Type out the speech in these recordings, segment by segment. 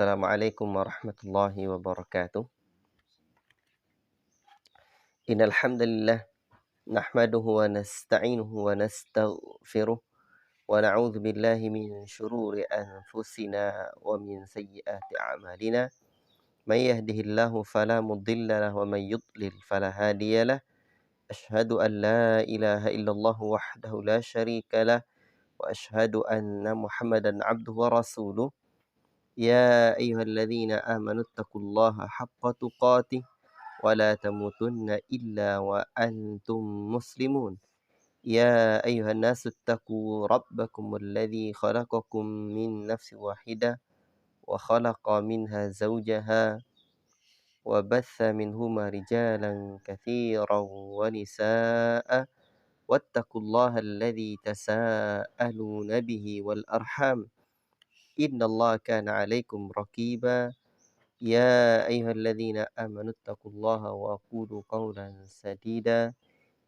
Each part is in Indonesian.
Assalamualaikum warahmatullahi wabarakatuh. Innal hamdalillah nahmaduhu wa nasta'inuhu wa nastaghfiruh wa na'udzu billahi min shururi anfusina wa min sayyiati a'malina. May yahdihillahu fala mudilla lahu wa may yudlil fala hadiyalah. Asyhadu an la ilaha illallah wahdahu la syarika lah wa asyhadu anna Muhammadan abduhu wa rasuluh. Ya ayyuhalladzina amanu taqullaha haqqa tuqatih wa la tamutunna illa wa antum muslimun. Ya ayyuhan nasu taqu rabbakum alladzi khalaqakum min nafsin wahidah wa khalaqa minha zawjaha wa batha minhuma rijalan katsiran wa nisaa'a wattaqullaha alladzi tasaaluna bihi wal arham innallaha kana 'alaikum raqiba. Ya ayyuhalladzina amanu taqullaha wa qulu qawlan sadida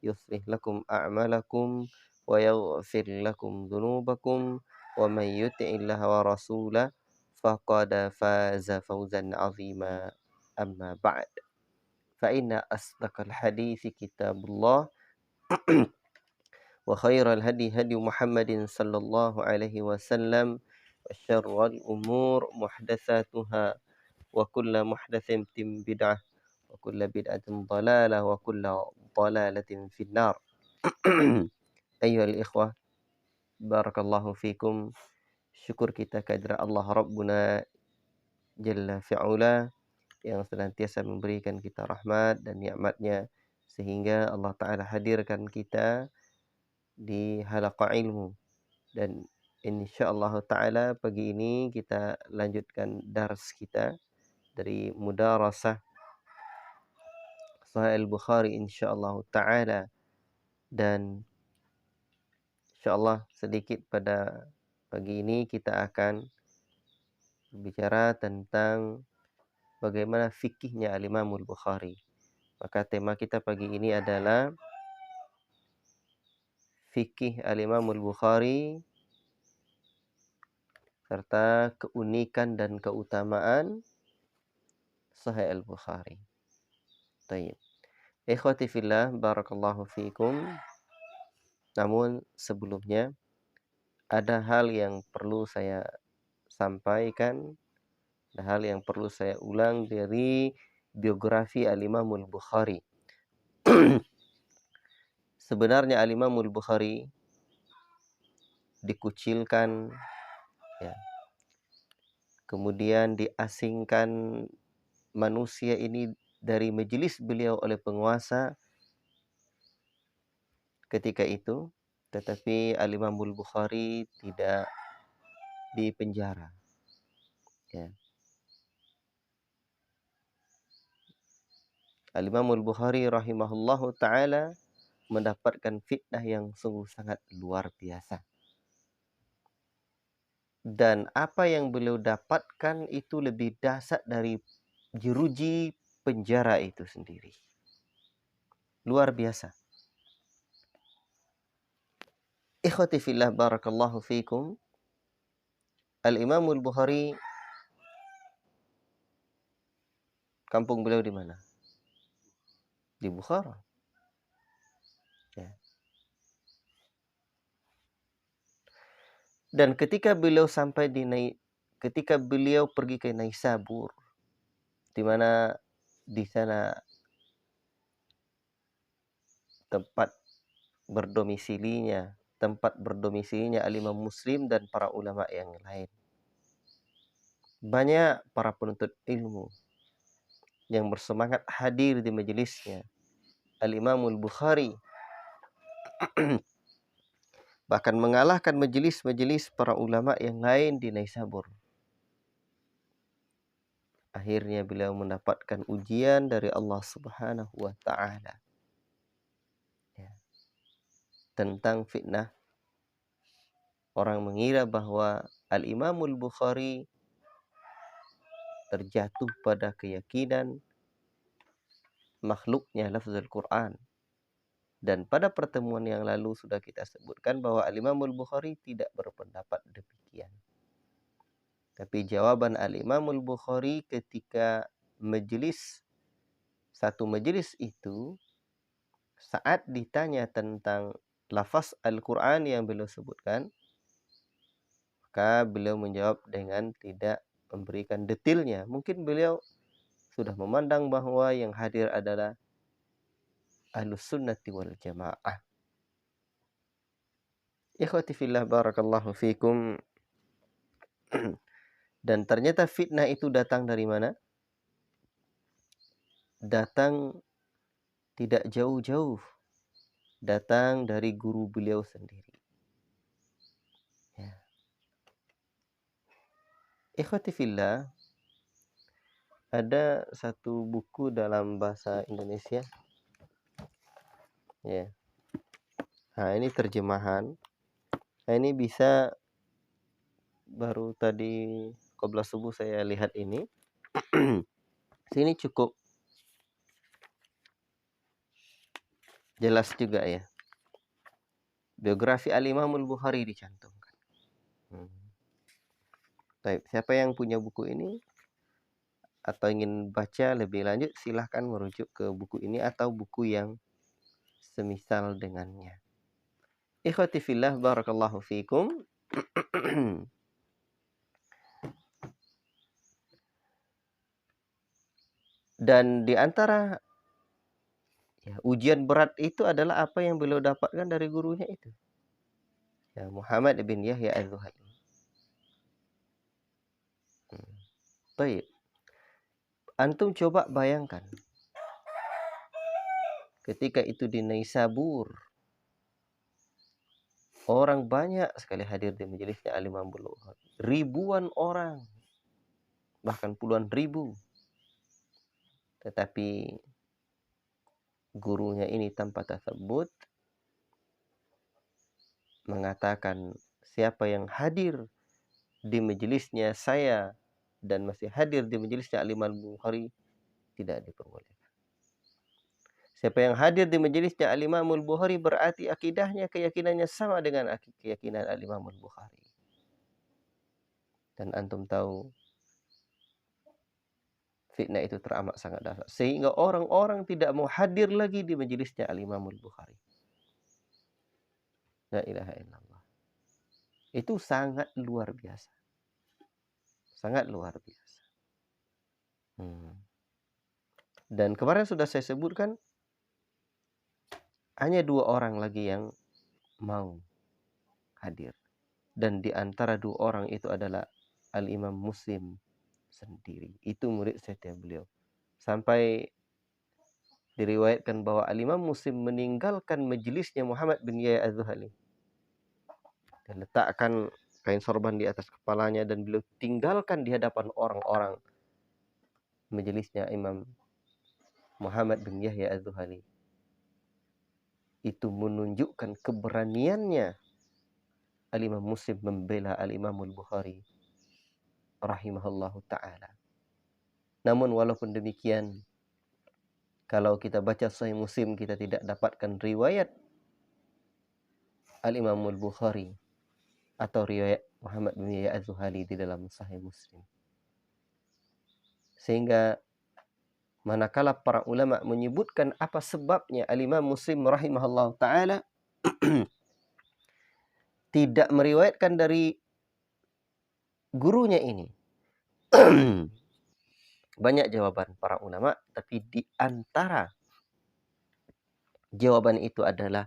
yuslih lakum a'malakum wa yaghfir lakum dhunubakum wa may yuti'illaha wa rasulahu faqad faza fawzan 'azima. Amma ba'd. Fa inna asdaqal hadithi kitabullah wa khairal hadi hadi Muhammadin sallallahu alaihi wasallam wa syarrul umur muhdatsatuha wa kullu muhdatsatin bid'ah wa kullu bid'atin dhalalah wa kullu dhalalatin finnar. Ayyuhal ikhwah, barakallahu fikum. Syukur kita kehadirat Allah Rabbuna Jalla fi'ula yang senantiasa memberikan kita rahmat dan nikmatnya sehingga Allah Ta'ala hadirkan kita di halaqah ilmu. Dan insyaallah Ta'ala pagi ini kita lanjutkan dars kita dari mudarasah Sahih Al-Bukhari insyaallah Ta'ala. Dan insyaallah sedikit pada pagi ini kita akan berbicara tentang bagaimana fikihnya Al-Imam Al-Bukhari. Maka tema kita pagi ini adalah fikih Al-Imam Al-Bukhari serta keunikan dan keutamaan Sahih Al-Bukhari. Baik. Ikhwati fillah, barakallahu fikum. Namun sebelumnya ada hal yang perlu saya sampaikan, ada hal yang perlu saya ulang dari biografi Al-Imam Al-Bukhari. Sebenarnya Al-Imam Al-Bukhari dikucilkan, ya, kemudian diasingkan manusia ini dari majelis beliau oleh penguasa ketika itu, tetapi Al-Imam Al-Bukhari tidak dipenjara. Ya. Al-Imam Al-Bukhari rahimahullahu ta'ala mendapatkan fitnah yang sungguh sangat luar biasa. Dan apa yang beliau dapatkan itu lebih dahsyat dari jeruji penjara itu sendiri. Luar biasa. Ikhwati fillah, barakallahu fikum. Al-Imam Al-Bukhari, kampung beliau di mana? Di Bukhara. Ya. Dan ketika beliau ketika beliau pergi ke Naisabur, di mana di sana tempat berdomisilinya Al-Imam Muslim dan para ulama yang lain. Banyak para penuntut ilmu yang bersemangat hadir di majelisnya Al-Imam Al-Bukhari. Bahkan mengalahkan majelis-majelis para ulama yang lain di Naisabur. Akhirnya beliau mendapatkan ujian dari Allah Subhanahu wa ta'ala, ya, tentang fitnah. Orang mengira bahwa Al-Imam Al-Bukhari terjatuh pada keyakinan makhluknya lafzul Quran. Dan pada pertemuan yang lalu sudah kita sebutkan bahwa Al-Imam Al-Bukhari tidak berpendapat demikian. Tapi jawaban Al-Imamul Bukhari ketika satu majelis itu, saat ditanya tentang lafaz Al-Quran yang beliau sebutkan, maka beliau menjawab dengan tidak memberikan detailnya. Mungkin beliau sudah memandang bahwa yang hadir adalah Ahlus Sunnati wal Jamaah. Ikhwati fillah, barakallahu fikum. Dan ternyata fitnah itu datang dari mana? Datang tidak jauh-jauh. Datang dari guru beliau sendiri. Ya. Ikhwati fillah, ada satu buku dalam bahasa Indonesia. Ya. Nah, ini terjemahan. Nah, ini bisa baru tadi qabla subuh saya lihat ini. Sini cukup jelas juga ya. Biografi Al-Imamul Bukhari dicantumkan. Baik, siapa yang punya buku ini atau ingin baca lebih lanjut, silahkan merujuk ke buku ini atau buku yang semisal dengannya. Ikhwati fillah, barakallahu fikum. Dan di antara ujian berat itu adalah apa yang beliau dapatkan dari gurunya itu. Ya, Muhammad bin Yahya Az-Zuhali. Baik. Antum coba bayangkan. Ketika itu di Naisabur, orang banyak sekali hadir di majelisnya Al-Imam Bukhari. Ribuan orang. Bahkan puluhan ribu. Tetapi gurunya ini tanpa tasabbut mengatakan, siapa yang hadir di majelisnya saya dan masih hadir di majelisnya Al-Imam Bukhari tidak diperbolehkan. Siapa yang hadir di majelisnya Al-Imam Bukhari berarti akidahnya, keyakinannya sama dengan keyakinan Al-Imam Bukhari. Dan antum tahu fitnah itu teramat sangat dahsyat sehingga orang-orang tidak mau hadir lagi di majelisnya Al-Imam Bukhari. La ilaha illallah. Itu sangat luar biasa. Sangat luar biasa. Dan kemarin sudah saya sebutkan, hanya 2 orang lagi yang mau hadir. Dan di antara 2 orang itu adalah Al-Imam Muslim sendiri. Itu murid setia beliau. Sampai diriwayatkan bahwa Al-Imam Muslim meninggalkan majelisnya Muhammad bin Yahya Az-Zuhali. Dan letakkan kain sorban di atas kepalanya dan beliau tinggalkan di hadapan orang-orang majelisnya Imam Muhammad bin Yahya Az-Zuhali. Itu menunjukkan keberaniannya Al-Imam Muslim membela Al-Imam Bukhari rahimahullahu ta'ala. Namun walaupun demikian, kalau kita baca Sahih Muslim, kita tidak dapatkan riwayat Al-Imam Bukhari atau riwayat Muhammad bin Yahya Az-Zuhali di dalam Sahih Muslim. Sehingga manakala para ulama menyebutkan apa sebabnya Al-Imam Muslim rahimahullah ta'ala tidak meriwayatkan dari gurunya ini. Banyak jawaban para ulama, tapi di antara jawaban itu adalah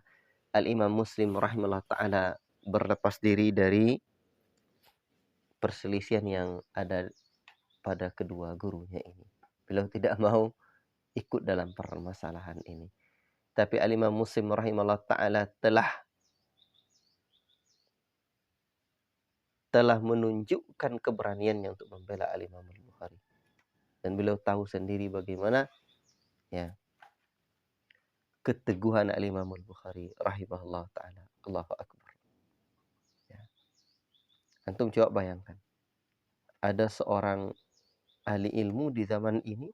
Al-Imam Muslim rahimahullah ta'ala berlepas diri dari perselisihan yang ada pada kedua gurunya ini. Beliau tidak mau ikut dalam permasalahan ini. Tapi Al-Imam Muslim rahimahullah ta'ala telah menunjukkan keberaniannya untuk membela Al-Imam Bukhari. Dan beliau tahu sendiri bagaimana keteguhan Al-Imam Bukhari rahimahullah ta'ala. Allahu Akbar. Antum coba bayangkan. Ada seorang ahli ilmu di zaman ini,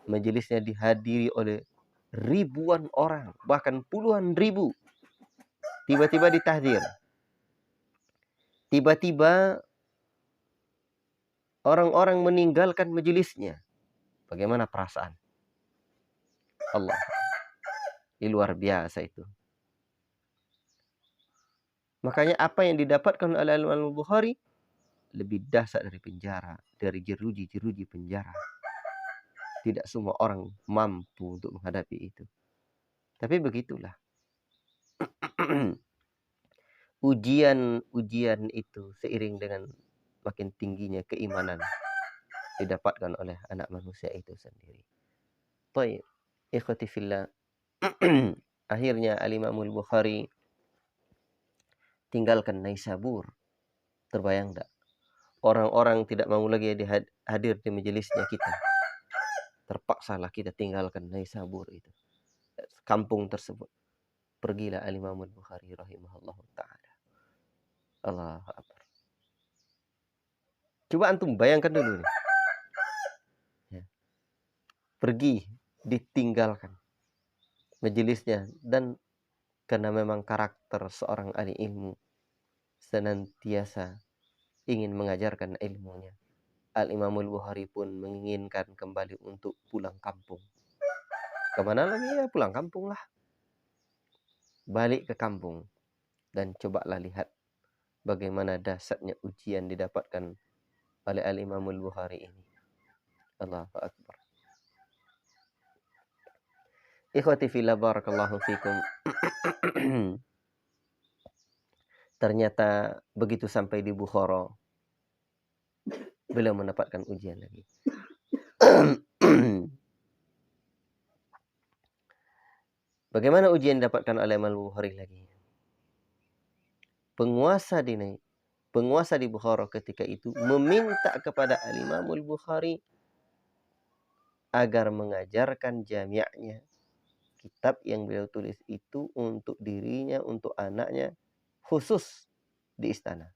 majelisnya dihadiri oleh ribuan orang, bahkan puluhan ribu. Tiba-tiba ditahdir. Tiba-tiba orang-orang meninggalkan majelisnya. Bagaimana perasaan? Allah, ini luar biasa itu. Makanya apa yang didapatkan oleh Al-Bukhari lebih dahsyat dari penjara, dari jeruji-jeruji penjara. Tidak semua orang mampu untuk menghadapi itu. Tapi begitulah. Ujian itu seiring dengan makin tingginya keimanan didapatkan oleh anak manusia itu sendiri. Baik, ikhwati fillah. Akhirnya Al-Imam Al-Bukhari tinggalkan Naisabur. Terbayang tak? Orang-orang tidak mau lagi hadir di majelisnya kita. Terpaksalah kita tinggalkan Naisabur itu. Kampung tersebut. Pergilah Al-Imam Al-Bukhari rahimahullah ta'ala. Allahu Akbar. Coba antum bayangkan dulu nih. Ya. Pergi, ditinggalkan majelisnya. Dan karena memang karakter seorang ahli ilmu senantiasa ingin mengajarkan ilmunya, Al-Imam Al-Bukhari pun menginginkan kembali untuk pulang kampung. Kemana lagi? Ya pulang kampung lah. Balik ke kampung. Dan cobalah lihat bagaimana dahsyatnya ujian didapatkan oleh Al-Imam Al-Bukhari ini. Allahu Akbar. Ikhwati fillah barakallahu fikum. Ternyata begitu sampai di Bukhara, beliau mendapatkan ujian lagi. Bagaimana ujian didapatkan oleh Imam Bukhari lagi? Penguasa di Bukhara ketika itu meminta kepada Al-Imam Al-Bukhari agar mengajarkan jami'nya, kitab yang beliau tulis itu untuk dirinya, untuk anaknya, khusus di istana.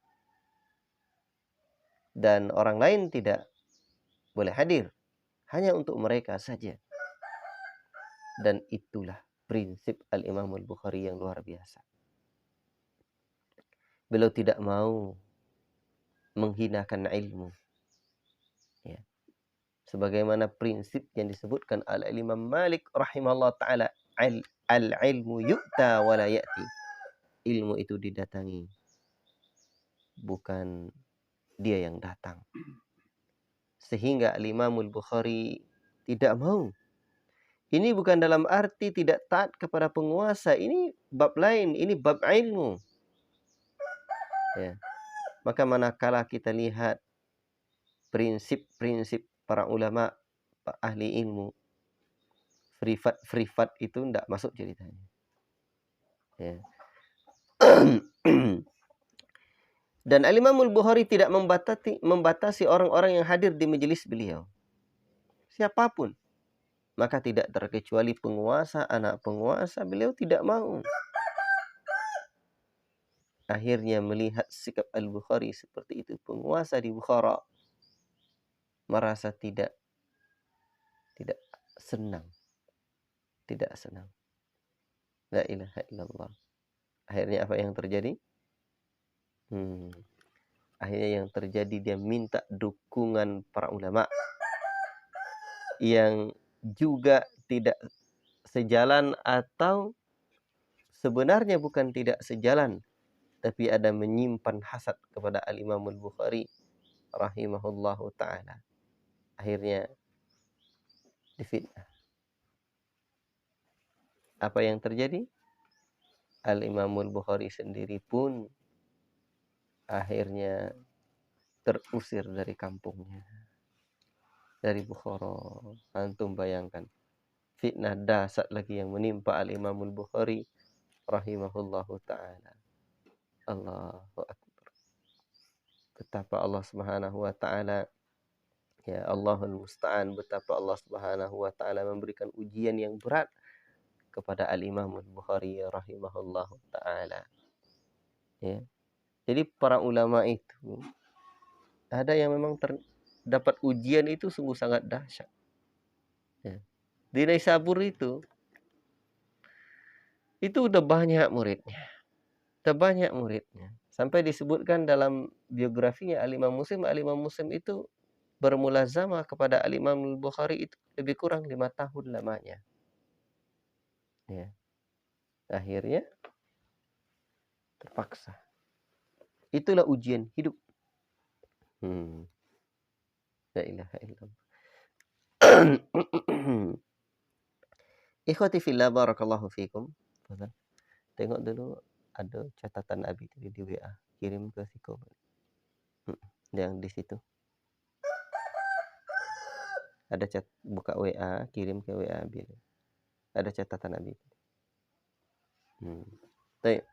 Dan orang lain tidak boleh hadir, hanya untuk mereka saja. Dan itulah prinsip Al-Imam Al-Bukhari yang luar biasa. Beliau tidak mau menghinakan ilmu. Ya. Sebagaimana prinsip yang disebutkan oleh Imam Malik rahimahullah ta'ala, al-ilmu yu'ta wa la ya'ti. Ilmu itu didatangi, bukan dia yang datang. Sehingga Al-Imam Al-Bukhari tidak mau. Ini bukan dalam arti tidak taat kepada penguasa. Ini bab lain, ini bab ilmu. Ya. Maka manakala kita lihat prinsip-prinsip para ulama, ahli ilmu, privat itu tidak masuk ceritanya. Ya. Dan Al-Imam Al-Bukhari tidak membatasi orang-orang yang hadir di majelis beliau. Siapapun. Maka tidak terkecuali penguasa, anak penguasa, beliau tidak mau. Akhirnya melihat sikap Al-Bukhari seperti itu, penguasa di Bukhara merasa tidak senang. Tidak senang. La ilaha illallah. Akhirnya apa yang terjadi? Akhirnya yang terjadi dia minta dukungan para ulama yang juga tidak sejalan, atau sebenarnya bukan tidak sejalan, tapi ada menyimpan hasad kepada Al-Imam Al-Bukhari rahimahullahu ta'ala. Akhirnya difitnah. Apa yang terjadi? Al-Imam Al-Bukhari sendiri pun akhirnya terusir dari kampungnya, dari Bukhara. Antum bayangkan, fitnah dahsyat lagi yang menimpa Al-Imam Al-Bukhari rahimahullahu ta'ala. Allahu Akbar. Betapa Allah Subhanahu wa ta'ala, ya Allahul Musta'an, betapa Allah Subhanahu wa ta'ala memberikan ujian yang berat kepada Al-Imam Al-Bukhari rahimahullahu ta'ala. Ya. Jadi para ulama itu ada yang memang dapat ujian itu sungguh sangat dahsyat. Ya. Di Naisabur itu udah banyak muridnya. Sampai disebutkan dalam biografinya Al-Imam Muslim itu bermulazamah kepada Al-Imam Al-Bukhari itu lebih kurang 5 tahun lamanya. Ya. Akhirnya terpaksa. Itulah ujian hidup. La ilaha illallah. Ikhwati fillah, barakallahu fikum. Tengok dulu ada catatan Abi tadi di WA. Kirim ke Siko. Yang di situ. Ada buka WA, kirim ke WA Abi. Ada catatan Abi. Baik.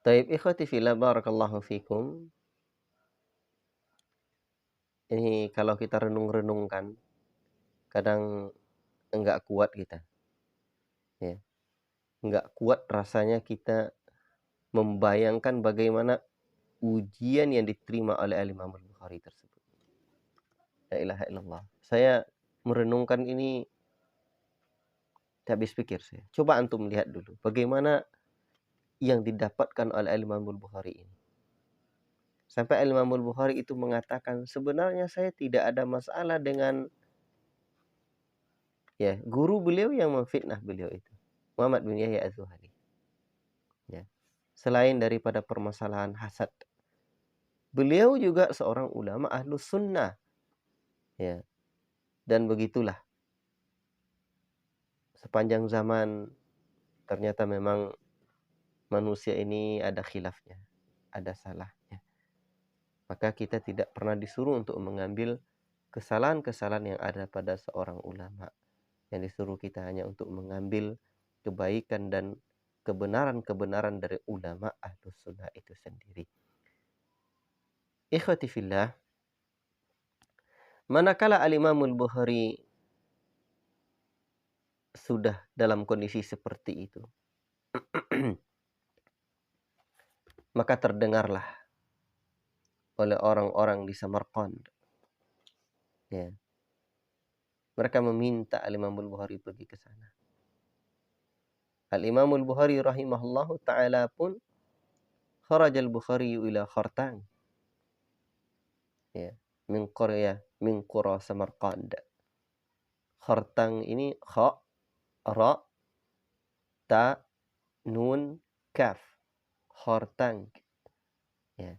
Taib ikhwati fillah, barakallahu fikum. Ini kalau kita renung-renungkan, kadang enggak kuat kita. Ya. Enggak kuat rasanya kita membayangkan bagaimana ujian yang diterima oleh Imam Al-Bukhari tersebut. La ilaha illallah. Saya merenungkan ini tak habis pikir saya. Coba antum lihat dulu bagaimana yang didapatkan oleh Imam Al-Bukhari ini. Sampai Imam Al-Bukhari itu mengatakan, sebenarnya saya tidak ada masalah dengan guru beliau yang memfitnah beliau itu, Muhammad bin Yahya Az-Zuhali. Ya. Selain daripada permasalahan hasad, beliau juga seorang ulama ahlus sunnah. Ya. Dan begitulah. Sepanjang zaman ternyata memang manusia ini ada khilafnya, ada salahnya. Maka kita tidak pernah disuruh untuk mengambil kesalahan-kesalahan yang ada pada seorang ulama. Yang disuruh kita hanya untuk mengambil kebaikan dan kebenaran-kebenaran dari ulama ahlus sunnah itu sendiri. Ikhwati fillah, manakala Al-Imam Al-Bukhari sudah dalam kondisi seperti itu, maka terdengarlah oleh orang-orang di Samarkand. Ya. Mereka meminta Al-Imam Al-Bukhari pergi ke sana. Al-Imam Al-Bukhari rahimahullahu ta'ala pun kharaj Al-Bukhari ila Khartang. Ya, min qura Samarkand. Khartang ini kha, ra, ta, nun, kaf. Khartang. Ya.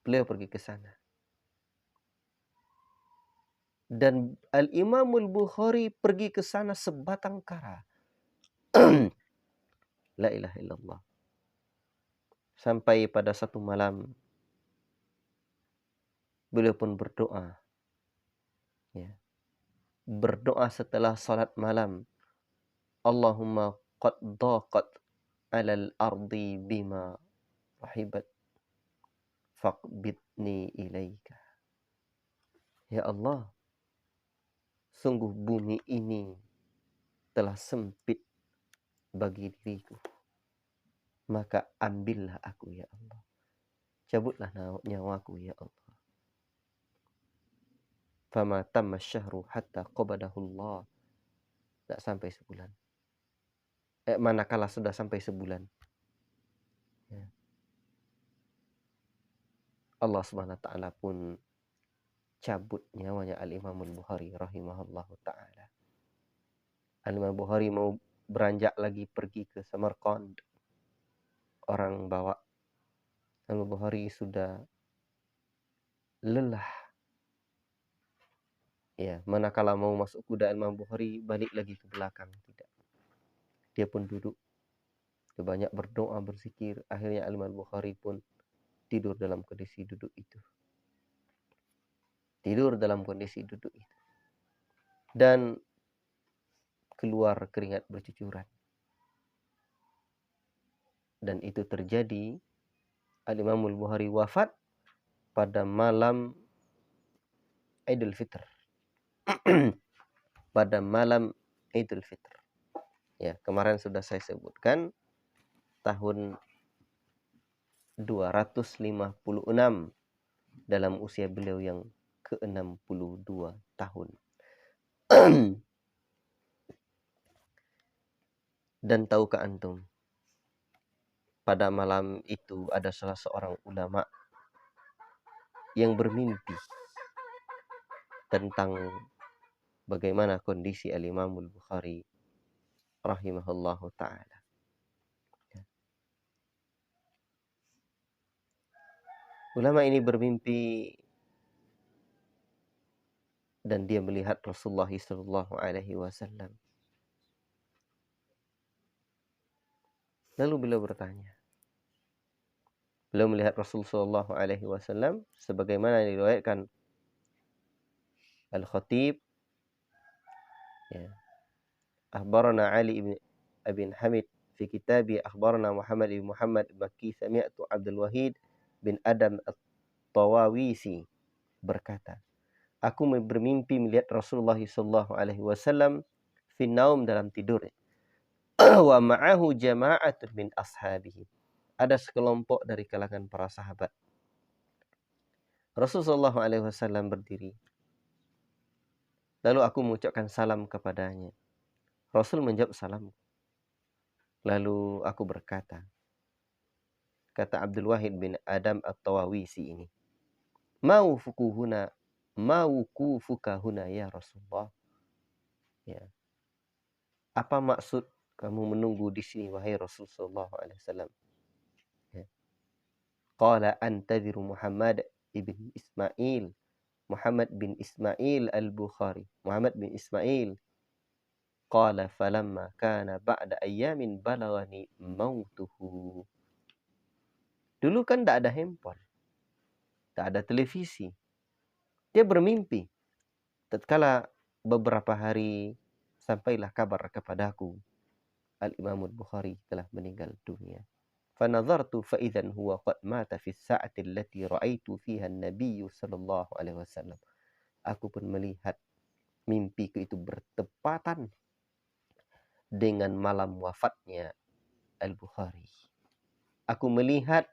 Beliau pergi ke sana. Dan Al-Imam Al-Bukhari pergi ke sana sebatang kara. La ilaha illallah. Sampai pada satu malam beliau pun berdoa. Ya. Berdoa setelah salat malam. Allahumma qad daqat alal ardi bima rahibat faqbidni ilaika. Ya Allah, sungguh bumi ini telah sempit bagi diriku. Maka ambillah aku ya Allah. Cabutlah nyawaku ya Allah. Fama tamma syahru hatta qabadahu Allah. Tak sampai sebulan. Manakala sudah sampai sebulan. Ya. Allah Subhanahu wa taala pun cabut nyawanya Al-Imam Al-Bukhari rahimahullahu taala. Al-Imam Al-Bukhari mau beranjak lagi pergi ke Samarkand. Orang bawa. Al-Imam Al-Bukhari sudah lelah. Ya, manakala mau masuk kuda Imam Bukhari balik lagi ke belakang, tidak. Dia pun duduk. Dia banyak berdoa, berzikir. Akhirnya Imam Bukhari pun tidur dalam kondisi duduk itu. Tidur dalam kondisi duduk itu. Dan keluar keringat bercucuran. Dan itu terjadi Al-Imam Bukhari wafat pada malam Idul Fitr. Pada malam Idul Fitr. Ya, kemarin sudah saya sebutkan tahun 256 dalam usia beliau yang ke-62 tahun. Dan tahukah antum, pada malam itu ada salah seorang ulama yang bermimpi tentang bagaimana kondisi Al-Imamul Bukhari rahimahullahu ta'ala. Ulama ini bermimpi dan dia melihat Rasulullah sallallahu alaihi wasallam. Lalu beliau bertanya. Beliau melihat Rasul sallallahu alaihi wasallam sebagaimana diriwayatkan Al-Khatib, ya. Akhbarana Ali ibn Hamid fi kitabi akhbarana Muhammad ibn Muhammad Makki sami'tu Abdul Wahid bin Adam At-Tawawisi berkata, aku bermimpi melihat Rasulullah sallallahu alaihi wasallam fi naum, dalam tidur. Wa ma'ahu jama'atun min ashabihi, ada sekelompok dari kalangan para sahabat. Rasulullah sallallahu alaihi wasallam berdiri. Lalu aku mengucapkan salam kepadanya. Rasul menjawab salam. Lalu aku berkata, kata Abdul Wahid bin Adam At-Tawawisi ini, Maukufuka huna ya Rasulullah. Ya. Apa maksud kamu menunggu di sini wahai Rasul sallallahu alaihi wasallam? Ya. Qala antadhiru Muhammad bin Ismail al-Bukhari. Muhammad bin Ismail. Qala falamma kana ba'da ayyamin balagani mautuhu. Dulu kan tak ada handphone, tak ada televisi. Dia bermimpi. Tatkala beberapa hari sampailah kabar kepadaku, Al-Imam Al-Bukhari telah meninggal dunia. Fanadhartu fa idzan huwa qad mata fi as-sa'ati allati ra'aitu fiha an-nabiy sallallahu alaihi wasallam. Aku pun melihat mimpiku itu bertepatan dengan malam wafatnya Al-Bukhari. Aku melihat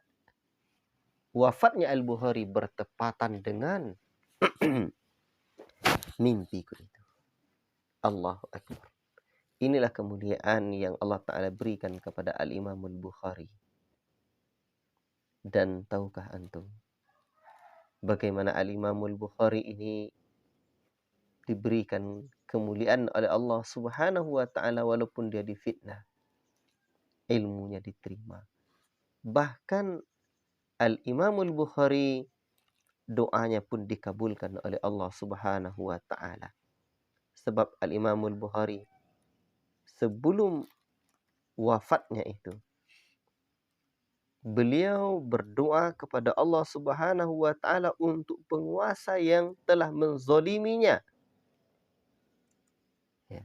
wafatnya Al-Bukhari bertepatan dengan mimpiku itu. Allahu Akbar. Inilah kemuliaan yang Allah Ta'ala berikan kepada Al-Imam Al-Bukhari. Dan tahukah antum bagaimana Al-Imam Al-Bukhari ini diberikan kemuliaan oleh Allah Subhanahu wa Ta'ala walaupun dia difitnah, ilmunya diterima. Bahkan Al-Imam Al-Bukhari doanya pun dikabulkan oleh Allah Subhanahu wa Ta'ala. Sebab Al-Imam Al-Bukhari sebelum wafatnya itu, beliau berdoa kepada Allah Subhanahu wa Ta'ala untuk penguasa yang telah menzaliminya. Ya.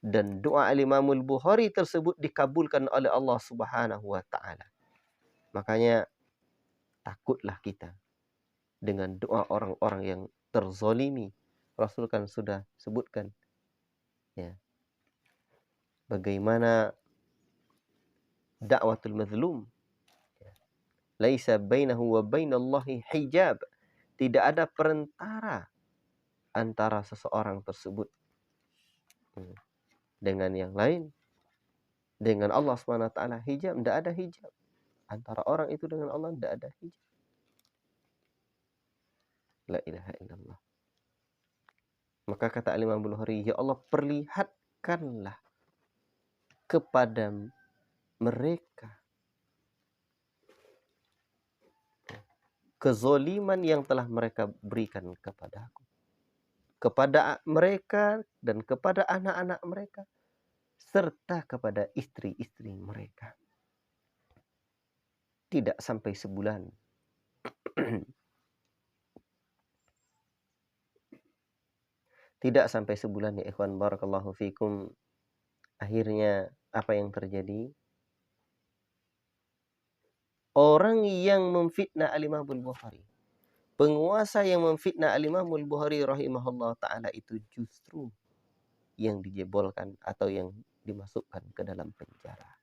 Dan doa Al-Imam Al-Bukhari tersebut dikabulkan oleh Allah Subhanahu wa Ta'ala. Makanya takutlah kita dengan doa orang-orang yang terzalimi. Rasul kan sudah sebutkan, ya, bagaimana da'watul mazlum. Laisa bainahu wa bainallahi hijab. Tidak ada perantara antara seseorang tersebut dengan yang lain. Dengan Allah SWT hijab. Tidak ada hijab. Antara orang itu dengan Allah tidak ada hijab. La ilaha illallah. Maka kata Imam Bukhari, ya Allah, perlihatkanlah kepada mereka kezoliman yang telah mereka berikan kepadaku, kepada mereka dan kepada anak-anak mereka, serta kepada istri-istri mereka. Tidak sampai sebulan. Tidak sampai sebulan, ya ikhwan barakallahu fikum. Akhirnya apa yang terjadi? Orang yang memfitnah Al-Imam Al-Bukhari, penguasa yang memfitnah Al-Imam Al-Bukhari rahimahullah ta'ala itu justru yang dijebolkan atau yang dimasukkan ke dalam penjara.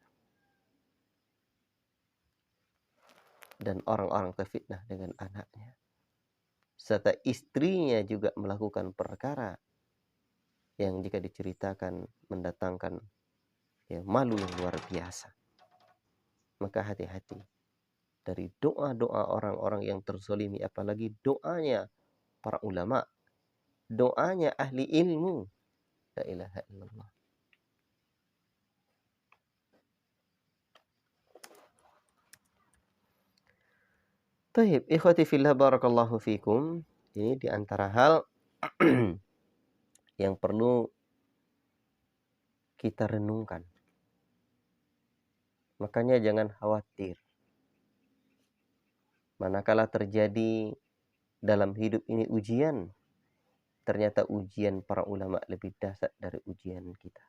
dan orang-orang terfitnah dengan anaknya. Serta istrinya juga melakukan perkara yang jika diceritakan mendatangkan malu yang luar biasa. Maka hati-hati dari doa-doa orang-orang yang terzolimi, apalagi doanya para ulama, doanya ahli ilmu. La ilaha illallah. Taib, ikhwati fillah barakallahu fikum. Ini diantara hal yang perlu kita renungkan. Makanya jangan khawatir. Manakala terjadi dalam hidup ini ujian, ternyata ujian para ulama lebih dahsyat dari ujian kita.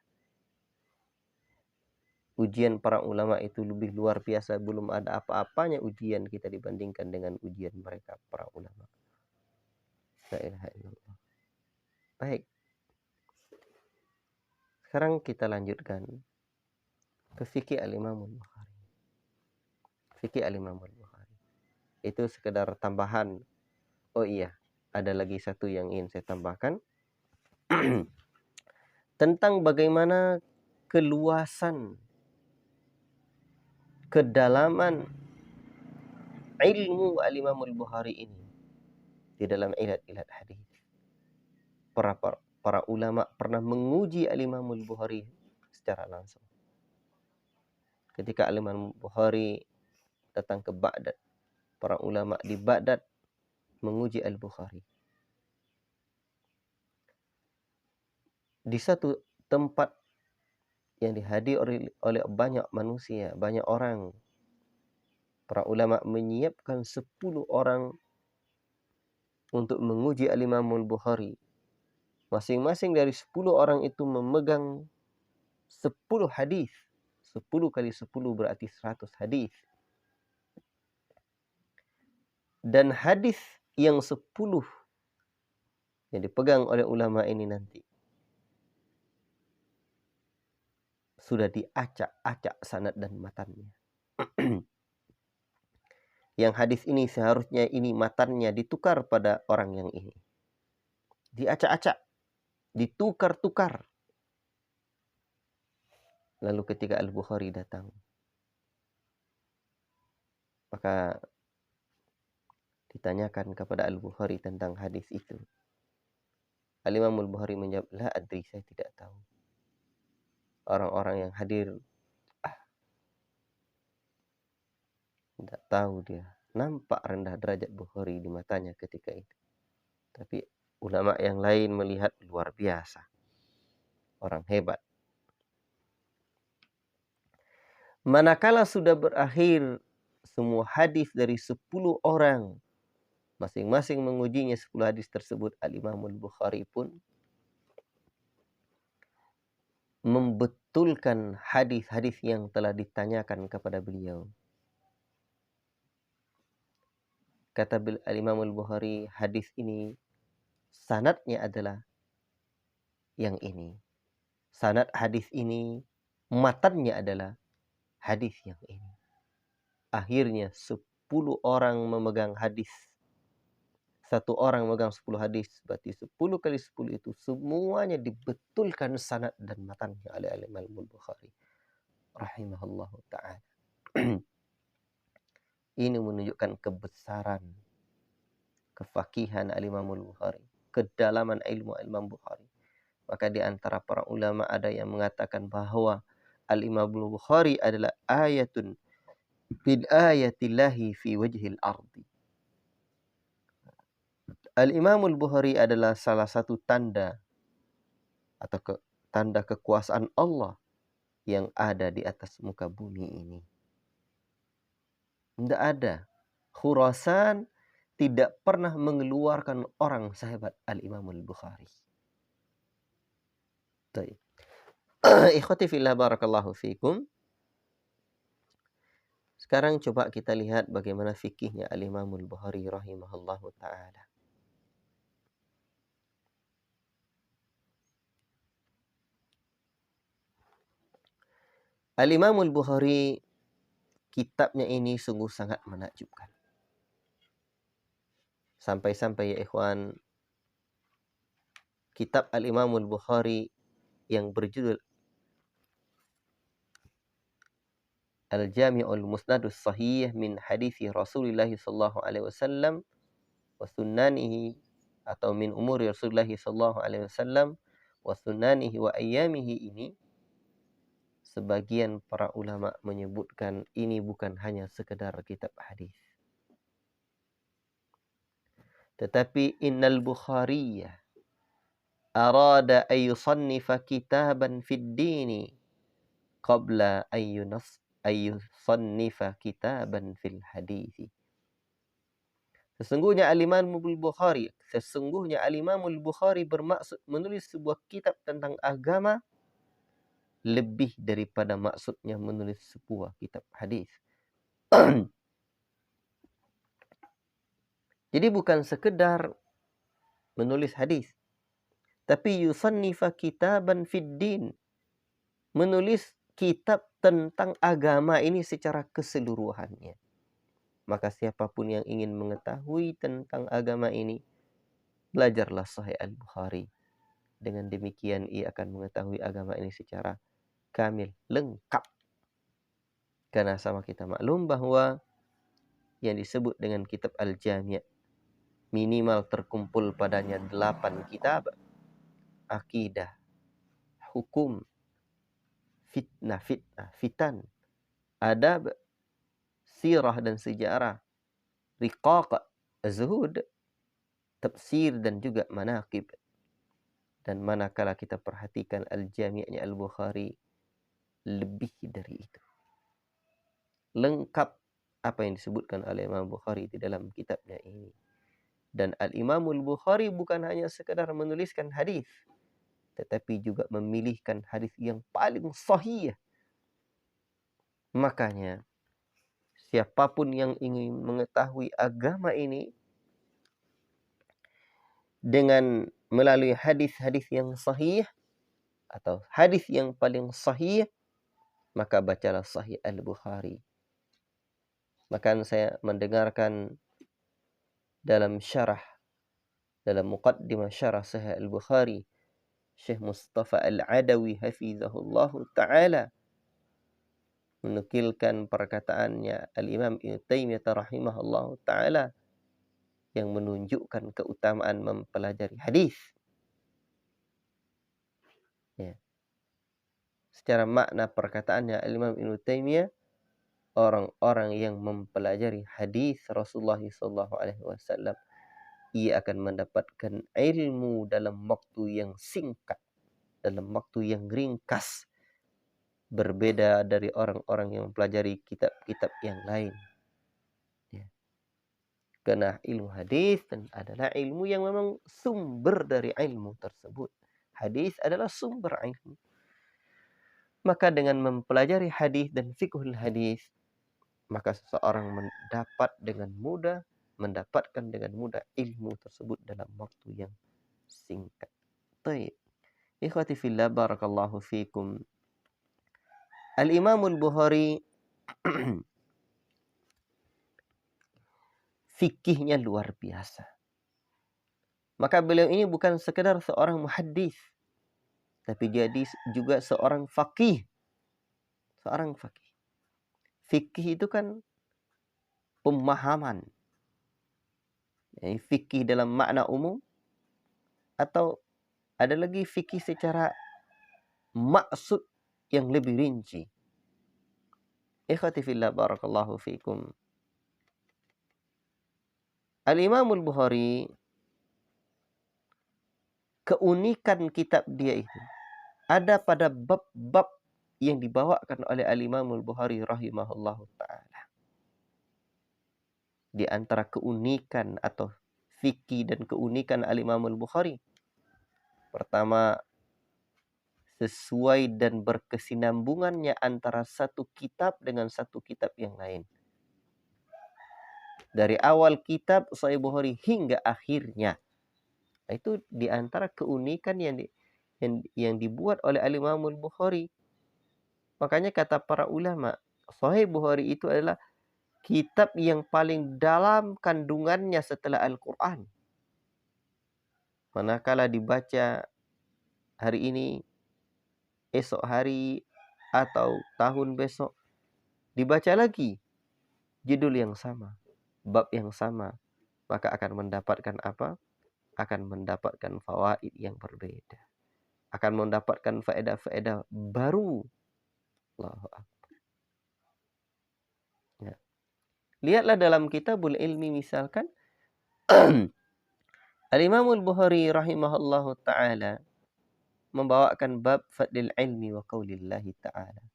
Ujian para ulama itu lebih luar biasa, belum ada apa-apanya ujian kita dibandingkan dengan ujian mereka para ulama. La ilaha illallah. Baik. Sekarang kita lanjutkan ke fikih al-Imam al-Bukhari. Fikih al-Imam al-Bukhari. Itu sekedar tambahan. Oh iya, ada lagi satu yang ingin saya tambahkan. Tentang bagaimana keluasan, kedalaman ilmu al-Imam al-Bukhari ini di dalam ilat-ilat hadis. Para ulama pernah menguji al-Imam al-Bukhari secara langsung. Ketika al-Imam al-Bukhari datang ke Baghdad, para ulama di Baghdad menguji al-Bukhari. Di satu tempat yang dihadiri oleh banyak manusia, banyak orang, para ulama menyiapkan 10 orang untuk menguji al-Imam al-Bukhari. Masing-masing dari 10 orang itu memegang 10 hadis. 10 kali 10 berarti 100 hadis. Dan hadis yang 10 yang dipegang oleh ulama ini nanti sudah diacak-acak sanad dan matannya. Yang hadis ini seharusnya ini matannya ditukar pada orang yang ini. Diacak-acak, ditukar-tukar. Lalu ketika Al-Bukhari datang, maka ditanyakan kepada Al-Bukhari tentang hadis itu. Al-Imam Al-Bukhari menjawab, la adri, saya tidak tahu. Orang-orang yang hadir, tidak tahu dia. Nampak rendah derajat Bukhari di matanya ketika itu. Tapi ulama yang lain melihat luar biasa. Orang hebat. Manakala sudah berakhir semua hadis dari 10 orang, masing-masing mengujinya 10 hadis tersebut, Al-Imam Al-Bukhari pun membetulkan hadis-hadis yang telah ditanyakan kepada beliau. Kata Al-Imam Al-Bukhari, hadis ini sanadnya adalah yang ini. Sanad hadis ini, matannya adalah hadis yang ini. Akhirnya 10 orang memegang hadis. Satu orang memegang 10 hadis. Berarti 10 kali 10 itu semuanya dibetulkan sanad dan matannya oleh Al-Imam Al-Bukhari rahimahullah ta'ala. Ini menunjukkan kebesaran, kefakihan Al-Imam Al-Bukhari, kedalaman ilmu Al-Imam Bukhari. Maka di antara para ulama ada yang mengatakan bahwa Al-Imam Al-Bukhari adalah ayatun bil ayatillahi fi wajhil ardi. Al-Imam Al-Bukhari adalah salah satu tanda atau tanda kekuasaan Allah yang ada di atas muka bumi ini. Tidak ada. Khurasan tidak pernah mengeluarkan orang sehebat Al-Imam Al-Bukhari. Baik. Ikhwati fillah barakallahu fikum. Sekarang coba kita lihat bagaimana fikihnya Al-Imam Al-Bukhari rahimahullahu ta'ala. Al-Imam Al-Bukhari kitabnya ini sungguh sangat menakjubkan. Sampai-sampai ya ikhwan, kitab Al-Imamul Bukhari yang berjudul Al-Jami'ul Musnadus Sahih min Hadithi Rasulullah sallallahu alaihi wasallam wa sunnanihi, atau min umuri Rasulullah sallallahu alaihi wasallam wa sunnanihi wa ayyamihi ini, sebagian para ulama menyebutkan ini bukan hanya sekedar kitab hadis, tetapi innal Bukhariyah arada ay yusannifa kitaban fid dini qabla ay yusannifa kitaban fil hadisi. Sesungguhnya Al-Imamul Bukhari bermaksud menulis sebuah kitab tentang agama lebih daripada maksudnya menulis sebuah kitab hadis. Jadi bukan sekedar menulis hadis, tapi yusannifa kitaban fid din, menulis kitab tentang agama ini secara keseluruhannya. Maka siapapun yang ingin mengetahui tentang agama ini, belajarlah Sahih Al-Bukhari. Dengan demikian ia akan mengetahui agama ini secara kamil, lengkap. Karena sama kita maklum bahwa yang disebut dengan kitab Al-Jami' minimal terkumpul padanya 8 kitab. Akidah, hukum, fitan, adab, sirah dan sejarah, riqaq, zuhud, tafsir dan juga manaqib. Dan manakala kita perhatikan Al-Jami'nya Al-Bukhari, lebih dari itu. Lengkap apa yang disebutkan oleh Imam Bukhari di dalam kitabnya ini. Dan Al-Imamul Bukhari bukan hanya sekadar menuliskan hadis, tetapi juga memilihkan hadis yang paling sahih. Makanya siapapun yang ingin mengetahui agama ini dengan melalui hadis-hadis yang sahih atau hadis yang paling sahih, maka bacalah Sahih Al-Bukhari. Maka saya mendengarkan dalam muqaddimah syarah Sahih Al-Bukhari, Syekh Mustafa Al-Adawi hafizahullahu ta'ala menukilkan perkataannya Al-Imam Ibnu Taimiyah rahimahullahu ta'ala yang menunjukkan keutamaan mempelajari hadis. Ya. Secara makna perkataannya Al-Imam Ibnu Taimiyah, orang-orang yang mempelajari hadis Rasulullah SAW, ia akan mendapatkan ilmu dalam waktu yang singkat, dalam waktu yang ringkas, berbeda dari orang-orang yang mempelajari kitab-kitab yang lain. Ya. Karena ilmu hadis adalah ilmu yang memang sumber dari ilmu tersebut. Hadis adalah sumber ilmu. Maka dengan mempelajari hadis dan fiqhul hadis, maka seseorang mendapatkan dengan mudah ilmu tersebut dalam waktu yang singkat. Baik. Ikhwati fillah, barakallahu fikum. Al-Imamul Bukhari fikihnya luar biasa. Maka beliau ini bukan sekedar seorang muhaddis, tapi jadi juga seorang faqih. Seorang faqih. Fikih itu kan pemahaman. Fikih dalam makna umum, atau ada lagi fikih secara maksud yang lebih rinci. Ikhwati fillah, barakallahu fikum. Al-Imamul Bukhari, keunikan kitab dia itu ada pada bab-bab yang dibawakan oleh Al-Imamul Bukhari rahimahullahu ta'ala. Di antara keunikan atau fikih dan keunikan Al-Imamul Bukhari, pertama, sesuai dan berkesinambungannya antara satu kitab dengan satu kitab yang lain. Dari awal kitab Sahih Bukhari hingga akhirnya. Itu di antara keunikan yang dibuat oleh Al-Imamul Bukhari. Makanya kata para ulama, Sahih Bukhari itu adalah kitab yang paling dalam kandungannya setelah Al-Quran. Manakala dibaca hari ini, esok hari, atau tahun besok, dibaca lagi judul yang sama, bab yang sama, maka akan mendapatkan apa? Akan mendapatkan fawaid yang berbeda. Akan mendapatkan faedah-faedah baru. Allahu Akbar. Ya. Lihatlah dalam Kitabul Ilmi misalkan, Al-Imam Al-Bukhari rahimahullahu ta'ala membawakan bab fadlil ilmi wa qaulillahi ta'ala.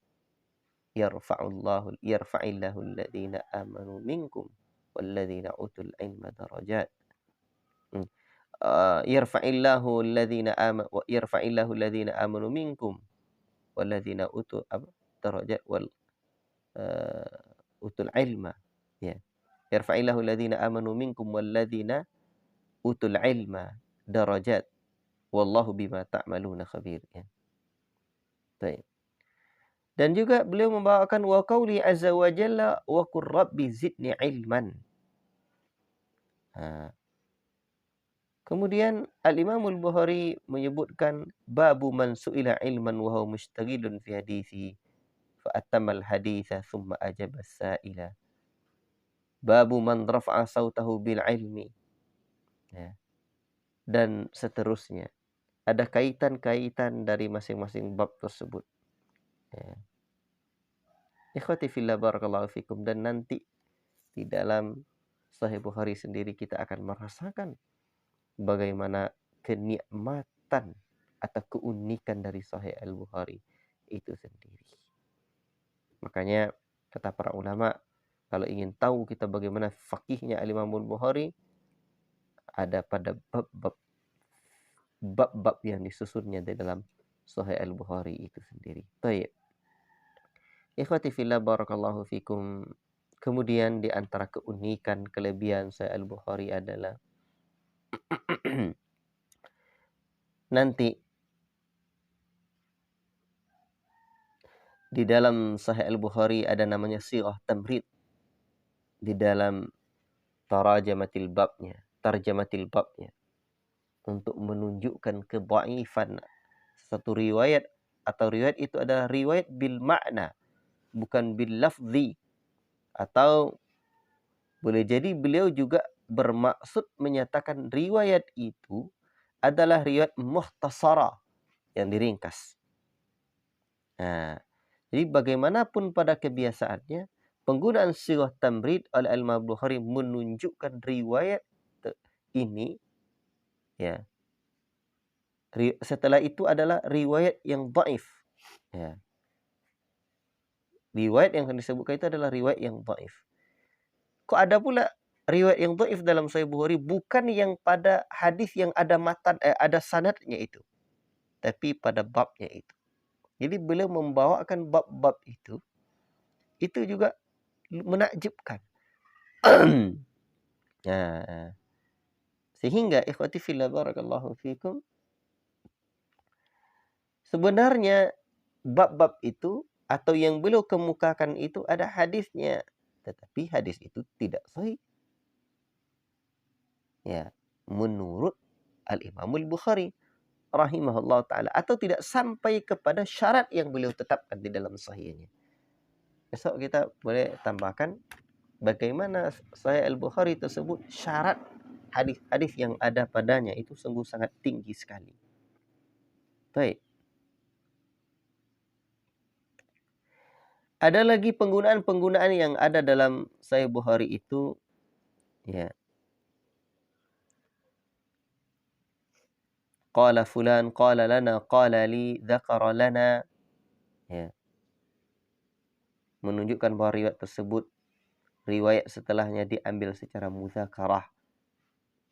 Yarfa'illahu alladhina amanu minkum walladhina utul ilma darajat. Yarfa'illahu alladhina amanu minkum walladhina utul darajat wal utul ilma. Ya. Yarfa'illahu alladhina amanu minkum walladhina utul ilma darajat wallahu bima ta'maluna khabir. Ya. Baik. Dan juga beliau membawakan wa qauli azza wa jalla wa qur rabbi zidni ilman. Kemudian Al-Imam Al-Bukhari menyebutkan babu man su'ila ilman wa huwa mustaghilun fi hadithi fa atamma al-haditha thumma ajaba as-sa'ila. Babu man rafa'a sautahu bil ilmi. Ya. Dan seterusnya. Ada kaitan-kaitan dari masing-masing bab tersebut. Ya. Ikhwati fillah barakallahu fikum. Dan nanti di dalam Sahih Bukhari sendiri kita akan merasakan bagaimana kenikmatan atau keunikan dari Sahih Al-Bukhari itu sendiri. Makanya kata para ulama, kalau ingin tahu kita bagaimana fakihnya Al-Imam Al-Bukhari, ada pada bab-bab yang disusunnya di dalam Sahih Al-Bukhari itu sendiri. Baik. Ikhwati fillah barakallahu fikum. Kemudian di antara keunikan kelebihan Sahih Al-Bukhari adalah nanti di dalam Sahih Al-Bukhari ada namanya sighah tamrid di dalam tarjamatil babnya untuk menunjukkan kedhaifan satu riwayat, atau riwayat itu adalah riwayat bil makna bukan bil lafzi, atau boleh jadi beliau juga bermaksud menyatakan riwayat itu adalah riwayat mukhtasara yang diringkas. Nah, jadi bagaimanapun pada kebiasaannya, penggunaan sighah tamrid oleh Al-Imam Bukhari menunjukkan riwayat ini, ya. Setelah itu adalah riwayat yang dhaif. Ya. Riwayat yang disebutkan itu adalah riwayat yang dhaif. Kok ada pula riwayat yang dhaif dalam Sahih Bukhari, bukan yang pada hadis yang ada ada sanadnya itu, tapi pada babnya itu. Jadi beliau membawakan bab-bab itu juga menakjubkan. Nah, sehingga ikhwati fillah barakallahu fikum, sebenarnya bab-bab itu atau yang beliau kemukakan itu ada hadisnya, tetapi hadis itu tidak sahih. Ya, menurut Al-Imam Al-Bukhari rahimahullah ta'ala, atau tidak sampai kepada syarat yang beliau tetapkan di dalam sahihnya. Besok kita boleh tambahkan bagaimana Sahih Al-Bukhari tersebut syarat hadis-hadis yang ada padanya itu sungguh sangat tinggi sekali. Baik. Ada lagi penggunaan-penggunaan yang ada dalam Sahih Bukhari itu, ya. Qala fulan, qala lana, qala li, dzakara lana. Ya. Menunjukkan bahwa riwayat tersebut, riwayat setelahnya diambil secara mudzakarah,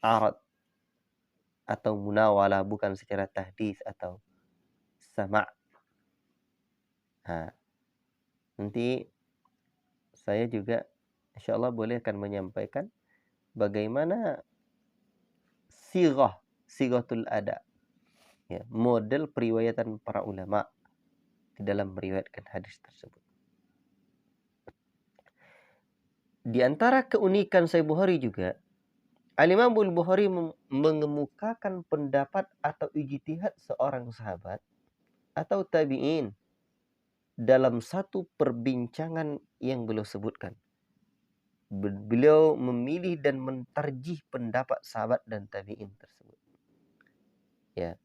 arad, atau munawalah, bukan secara tahdits atau sama'. Nanti saya juga insyaallah boleh akan menyampaikan bagaimana sighatul ada, ya, model periwayatan para ulama di dalam meriwayatkan hadis tersebut. Di antara keunikan Sahih Bukhari juga, Al-Imam Al-Bukhari mengemukakan pendapat atau ijtihad seorang sahabat atau tabi'in dalam satu perbincangan yang beliau sebutkan. Beliau memilih dan mentarjih pendapat sahabat dan tabi'in tersebut. Ya,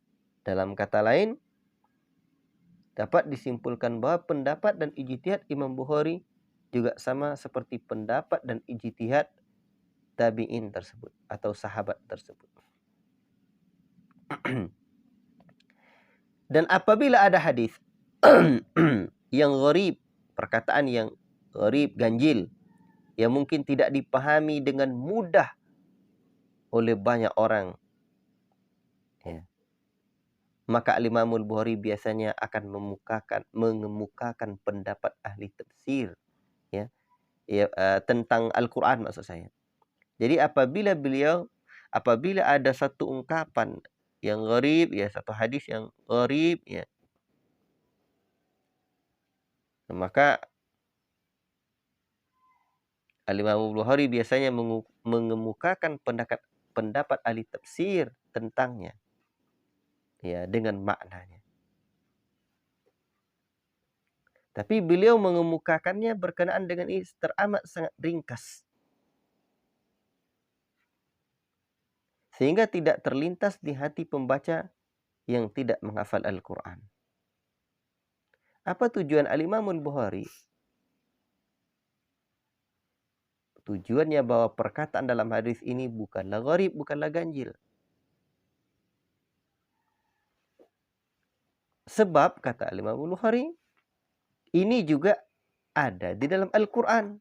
dalam kata lain, dapat disimpulkan bahwa pendapat dan ijtihad Imam Bukhari juga sama seperti pendapat dan ijtihad tabi'in tersebut atau sahabat tersebut. Dan apabila ada hadis yang gharib, perkataan yang gharib, ganjil, yang mungkin tidak dipahami dengan mudah oleh banyak orang, ya, maka Imam Al-Bukhari biasanya akan mengemukakan pendapat ahli tafsir, ya, tentang Al-Quran maksud saya. Jadi apabila ada satu ungkapan yang gharib, ya, satu hadis yang gharib, ya, maka Al-Imam Al-Bukhari biasanya mengemukakan pendapat ahli tafsir tentangnya, ya, dengan maknanya. Tapi beliau mengemukakannya berkenaan dengan ini teramat sangat ringkas, sehingga tidak terlintas di hati pembaca yang tidak menghafal Al-Quran. Apa tujuan Al-Imam Al-Bukhari? Tujuannya bahwa perkataan dalam hadis ini bukanlah gharib, bukanlah ganjil. Sebab, kata Al-Imam Al-Bukhari, ini juga ada di dalam Al-Quran.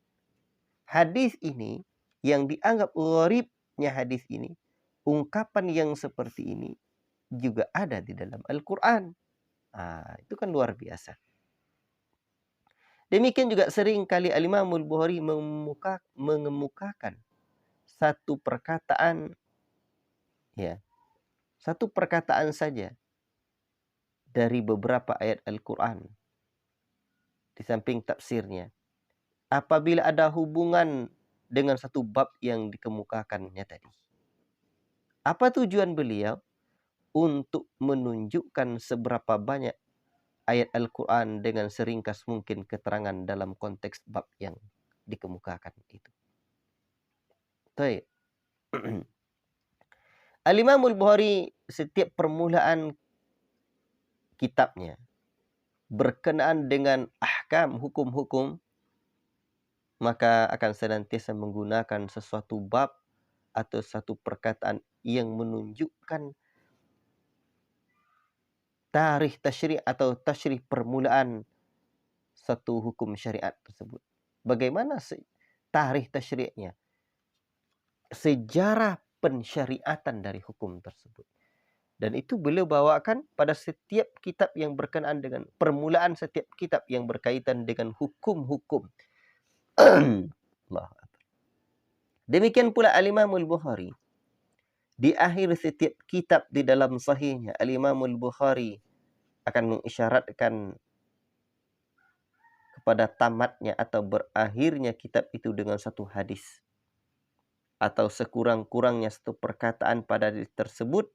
Hadis ini yang dianggap gharibnya hadis ini, ungkapan yang seperti ini juga ada di dalam Al-Quran. Itu kan luar biasa. Demikian juga sering kali Al-Imam Al-Bukhari mengemukakan satu perkataan, ya, satu perkataan saja dari beberapa ayat Al-Quran di samping tafsirnya, apabila ada hubungan dengan satu bab yang dikemukakannya tadi. Apa tujuan beliau? Untuk menunjukkan seberapa banyak ayat Al-Quran dengan seringkas mungkin keterangan dalam konteks bab yang dikemukakan itu. Baik. Al-Imam Al-Bukhari setiap permulaan kitabnya berkenaan dengan ahkam, hukum-hukum, maka akan senantiasa menggunakan sesuatu bab atau satu perkataan yang menunjukkan tarikh tasyri' atau tasyri' permulaan satu hukum syariat tersebut. Bagaimana tarikh tasyri'nya? Sejarah pensyariatan dari hukum tersebut. Dan itu beliau bawakan pada setiap kitab yang berkenaan dengan permulaan setiap kitab yang berkaitan dengan hukum-hukum. Demikian pula Al-Imam Al-Bukhari. Di akhir setiap kitab di dalam sahihnya, Al-Imam Al-Bukhari akan mengisyaratkan kepada tamatnya atau berakhirnya kitab itu dengan satu hadis, atau sekurang-kurangnya satu perkataan pada hadis tersebut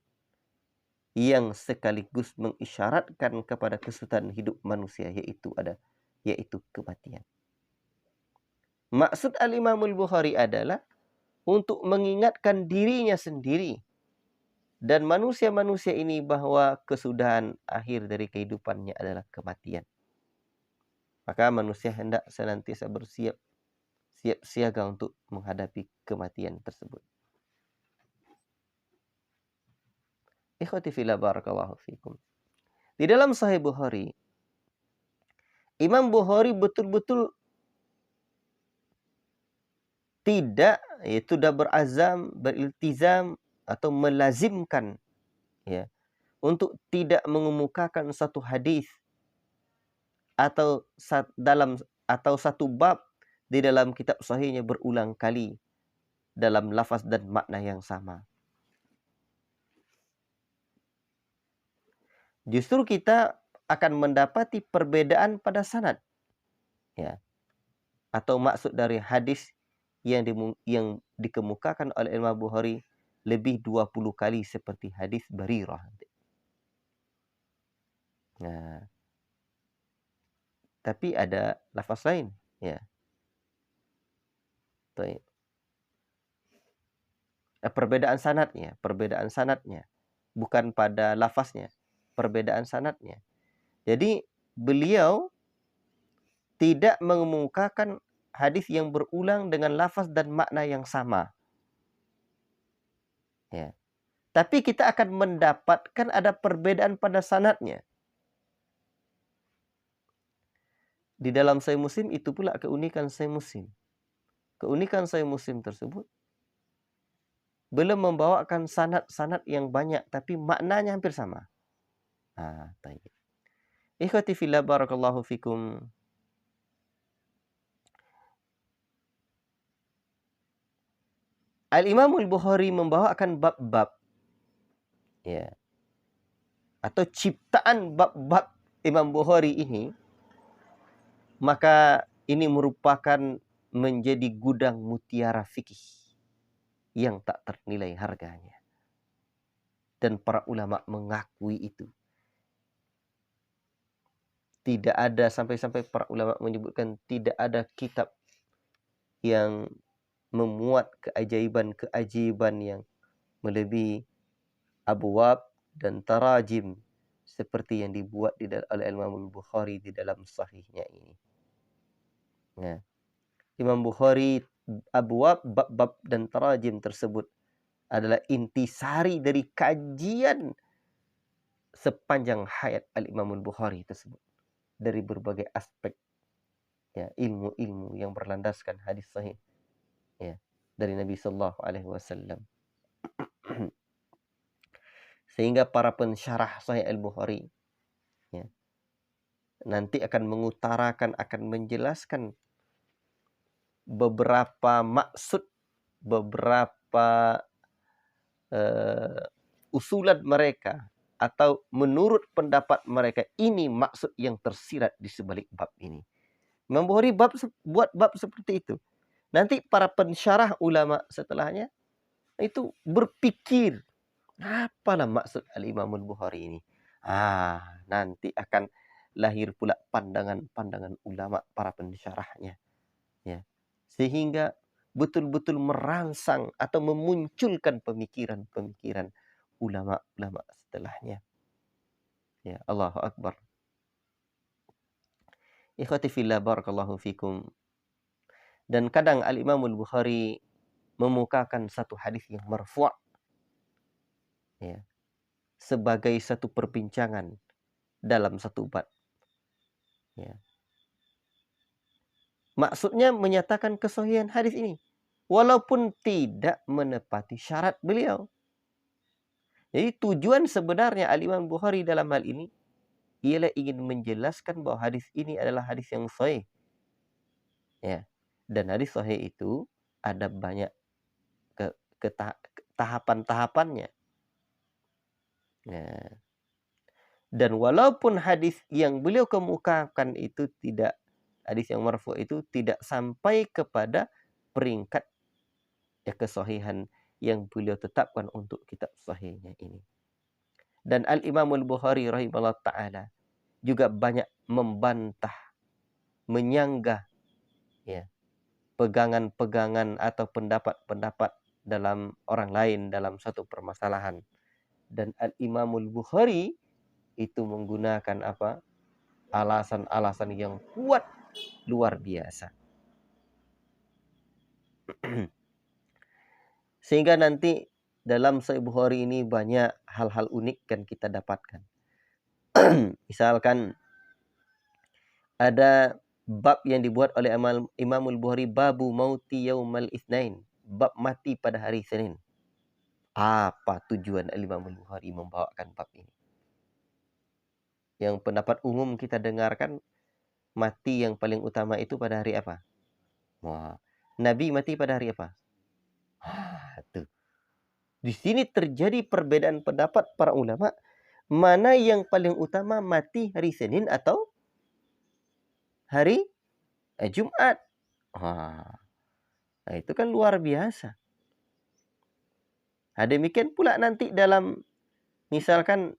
yang sekaligus mengisyaratkan kepada kesudahan hidup manusia, yaitu kematian. Maksud Al-Imam Al-Bukhari adalah untuk mengingatkan dirinya sendiri dan manusia-manusia ini bahwa kesudahan akhir dari kehidupannya adalah kematian. Maka manusia hendak senantiasa siap siaga untuk menghadapi kematian tersebut. Ikhwati fillah barakallahu fikum. Di dalam Sahih Bukhari, Imam Bukhari betul-betul tidak berazam, beriltizam atau melazimkan, ya, untuk tidak mengemukakan satu hadis atau satu bab di dalam kitab sahihnya berulang kali dalam lafaz dan makna yang sama. Justru kita akan mendapati perbedaan pada sanad, ya, atau maksud dari hadis yang dikemukakan oleh Imam Bukhari lebih 20 kali seperti hadis Barirah. Nah, tapi ada lafaz lain, ya. Baik. Perbedaan sanadnya, bukan pada lafaznya, perbedaan sanadnya. Jadi beliau tidak mengemukakan hadis yang berulang dengan lafaz dan makna yang sama. Ya. Tapi kita akan mendapatkan ada perbedaan pada sanadnya. Di dalam Sahih Muslim itu pula keunikan Sahih Muslim. Keunikan Sahih Muslim tersebut belum membawakan sanad-sanad yang banyak, tapi maknanya hampir sama. Baik. Ikhwati fillah, barakallahu fikum. Al-Imam Al-Bukhari membawakan bab-bab, ya, atau ciptaan bab-bab Imam Bukhari ini, maka ini merupakan menjadi gudang mutiara fikih yang tak ternilai harganya. Dan para ulama mengakui itu. Tidak ada, sampai-sampai para ulama menyebutkan tidak ada kitab yang memuat keajaiban-keajaiban yang melebihi abwab dan tarajim seperti yang dibuat oleh Imam Bukhari di dalam sahihnya ini. Ya. Imam Bukhari, abwab, bab-bab dan tarajim tersebut adalah intisari dari kajian sepanjang hayat Al-Imam Bukhari tersebut, dari berbagai aspek, ya, ilmu-ilmu yang berlandaskan hadis sahih, ya, dari Nabi sallallahu alaihi wasallam. Sehingga para pensyarah Sahih Al-Bukhari, ya, nanti akan mengutarakan, akan menjelaskan beberapa maksud, beberapa usulan mereka, atau menurut pendapat mereka ini maksud yang tersirat di sebalik bab ini. Imam Bukhari buat bab seperti itu. Nanti para pensyarah ulama setelahnya itu berpikir, apalah maksud Al-Imam Al-Bukhari ini? Nanti akan lahir pula pandangan-pandangan ulama para pensyarahnya, ya. Sehingga betul-betul merangsang atau memunculkan pemikiran-pemikiran ulama-ulama setelahnya. Ya, Allahu Akbar. Ikhwati fillah, barakallahu fikum. Dan kadang Al-Imam Al-Bukhari memukakan satu hadis yang marfu', ya, sebagai satu perbincangan dalam satu bab. Ya. Maksudnya menyatakan kesahihan hadis ini, walaupun tidak menepati syarat beliau. Jadi tujuan sebenarnya Al-Imam Bukhari dalam hal ini ialah ingin menjelaskan bahwa hadis ini adalah hadis yang sahih. Ya. Dan hadis sahih itu ada banyak tahapan-tahapannya. Ya. Dan walaupun hadis yang beliau kemukakan itu tidak, hadis yang marfu' itu tidak sampai kepada peringkat kesahihan yang beliau tetapkan untuk kitab sahihnya ini. Dan Al-Imam Al-Bukhari rahimahullah ta'ala juga banyak membantah, menyanggah, ya, pegangan-pegangan atau pendapat-pendapat dalam orang lain dalam satu permasalahan. Dan Al-Imam Al-Bukhari itu menggunakan apa? Alasan-alasan yang kuat luar biasa. Sehingga nanti dalam Sahih Bukhari ini banyak hal-hal unik kan kita dapatkan. Misalkan ada bab yang dibuat oleh Imam Al-Bukhari, babu mauti yaumal itsnain, bab mati pada hari Senin. Apa tujuan Imam Al-Bukhari membawakan bab ini? Yang pendapat umum kita dengarkan, mati yang paling utama itu pada hari apa? Wah, Nabi mati pada hari apa? Tuh. Di sini terjadi perbedaan pendapat para ulama, mana yang paling utama, mati hari Senin atau hari Jumat. Nah, itu kan luar biasa. Nah, demikian pula nanti dalam misalkan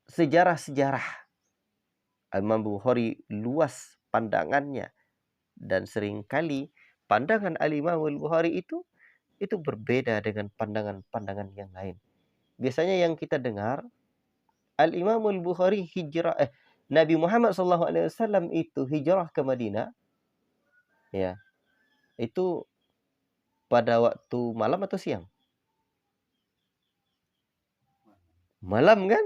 sejarah-sejarah. Imam Bukhari luas pandangannya, dan seringkali pandangan Al-Imam Al-Bukhari itu berbeda dengan pandangan-pandangan yang lain. Biasanya yang kita dengar Al-Imam Al-Bukhari Nabi Muhammad SAW itu hijrah ke Madinah, ya, itu pada waktu malam atau siang? Malam kan?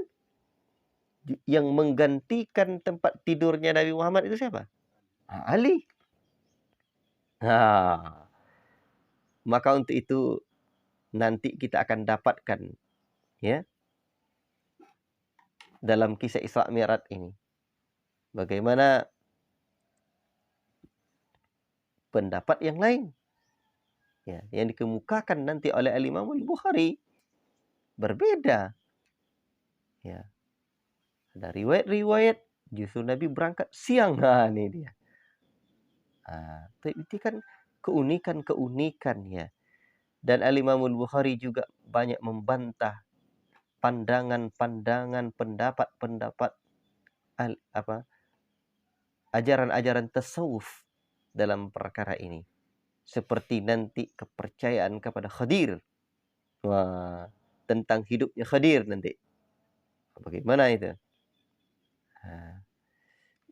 Yang menggantikan tempat tidurnya Nabi Muhammad itu siapa? Ali. Nah, maka untuk itu nanti kita akan dapatkan, ya, dalam kisah Isra Mi'raj ini bagaimana pendapat yang lain, ya, yang dikemukakan nanti oleh Al-Imam Al-Bukhari berbeda, ya. Ada riwayat-riwayat justru Nabi berangkat siang. Nah, ini dia. Itu kan keunikan ya. Dan Al-Imam Al-Bukhari juga banyak membantah pandangan-pandangan, pendapat-pendapat ajaran-ajaran tasawuf dalam perkara ini. Seperti nanti kepercayaan kepada Khadir. Wah, tentang hidupnya Khadir nanti. Bagaimana itu?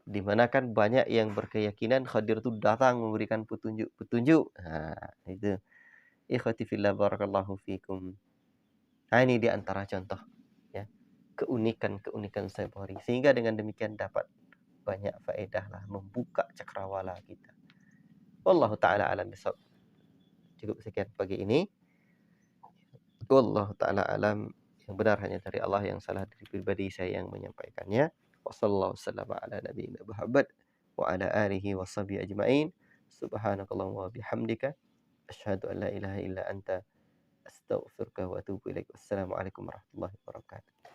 Di mana kan banyak yang berkeyakinan Khadir itu datang memberikan petunjuk-petunjuk. Itu. Ikhwati fillah barakallahu fikum. Ini di antara contoh, ya, keunikan Sahih Bukhari. Sehingga dengan demikian dapat banyak faedah lah, membuka cakrawala kita. Wallahu taala alam bisawab. Cukup sekian pagi ini. Wallahu taala alam. Yang benar hanya dari Allah, yang salah dari pribadi saya yang menyampaikannya. Wassallallahu wasallam ala nabiyina Muhammad wa ala alihi washabihi ajmain. Subhanakallahumma wa bihamdika asyhadu an la ilaha illa anta astaghfiruka wa atubu ilaik. Wassalamualaikum warahmatullahi wabarakatuh.